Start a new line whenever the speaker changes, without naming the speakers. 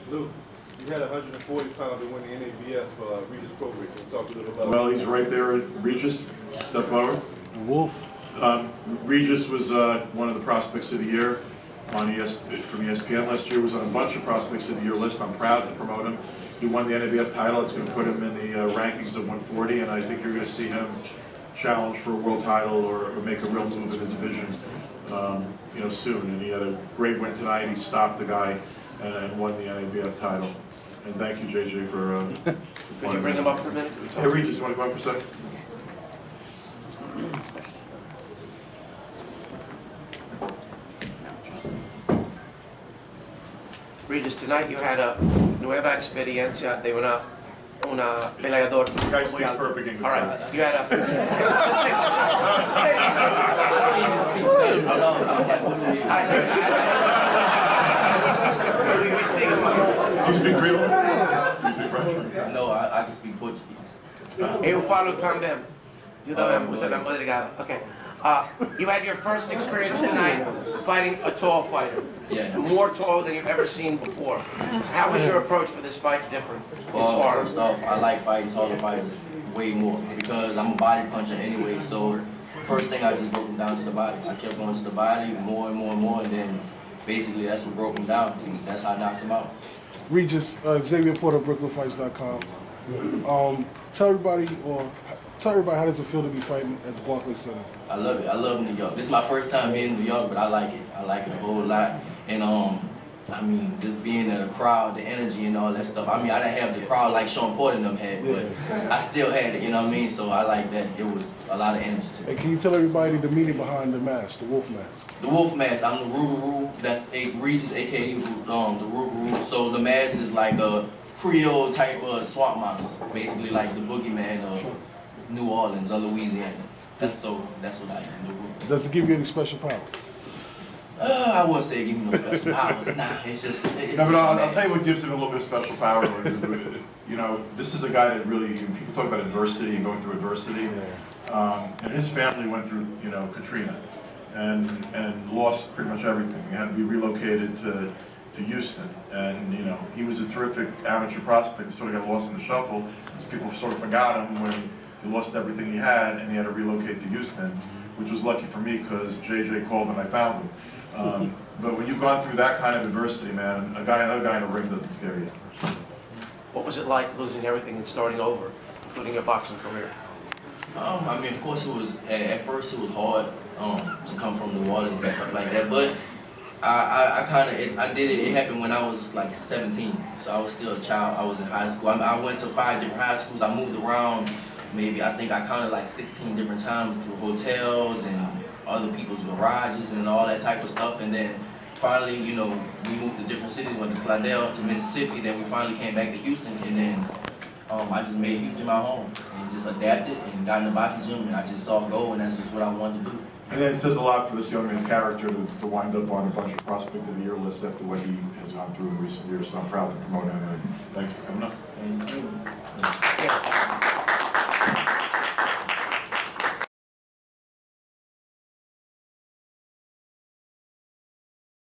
Lou, you had a 140-pounder win the NABF Regis Prograis. Can you talk a little about
Well, he's right there at Regis. Step forward.
Wolf.
Regis was one of the prospects of the year on from ESPN last year. Was on a bunch of prospects of the year list. I'm proud to promote him. He won the NABF title. It's going to put him in the rankings of 140, and I think you're going to see him challenge for a world title or make a real move in the division, soon. And he had a great win tonight. He stopped the guy and won the NABF title. And thank you, JJ, for.
Could you bring him up for a minute?
Hey, Regis, you want to come up for a second?
Regis, tonight you had a nueva experiencia de una peleador.
Guys, speak perfect English.
All right, you had a.
I don't even speak Spanish at all, so I'm like, what do you
Do you speak Creole? Do you speak French?
No, I can speak Portuguese.
Eu falo também. You Okay. You had your first experience tonight fighting a tall fighter.
Yeah.
More tall than you've ever seen before. How was your approach for this fight different?
First off, I like fighting taller fighters way more because I'm a body puncher anyway. So first thing, I just broke him down to the body. I kept going to the body more and more and more, and then basically that's what broke him down. And that's how I knocked him out.
Regis, Xavier Porter, BrooklynFights.com. Tell everybody how does it feel to be fighting at the Barclays Center?
I love it. I love New York. This is my first time being in New York, but I like it. I like it a whole lot. And I mean, just being in the crowd, the energy and all that stuff. I mean, I didn't have the crowd like Sean Porter and them had, but I still had it, you know what I mean? So I like that. It was a lot of energy to it.
And can you tell everybody the meaning behind the mask, the wolf mask?
The wolf mask, I'm the Rougarou. That's Regis, aka the Rougarou. So the mask is like a Creole type of swamp monster, basically like the boogeyman of New Orleans or Louisiana. That's what I am.
Does it give you any special powers?
I wouldn't say it give me no special powers. Nah, it's just.
No, but I'll tell you what gives him a little bit of special power. This is a guy that really, people talk about adversity and going through adversity. And his family went through, Katrina and lost pretty much everything. He had to be relocated to Houston. And, he was a terrific amateur prospect that sort of got lost in the shuffle. People sort of forgot him when he lost everything he had and he had to relocate to Houston, which was lucky for me because JJ called and I found him. But when you've gone through that kind of adversity, man, another guy in a ring doesn't scare you.
What was it like losing everything and starting over, including your boxing career?
I mean, of course, it was at first it was hard to come from New Orleans and stuff like that. But I did it. It happened when I was like 17, so I was still a child. I was in high school. I went to 5 different high schools. I moved around. I think I counted like 16 different times through hotels and other people's garages and all that type of stuff. And then finally, we moved to different cities. Went to Slidell, to Mississippi. Then we finally came back to Houston. And then I just made Houston my home and just adapted and got in the boxing gym. And I just saw go, and that's just what I wanted to do.
And then it says a lot for this young man's character to wind up on a bunch of prospect of the year lists after what he has gone through in recent years. So I'm proud to promote him. And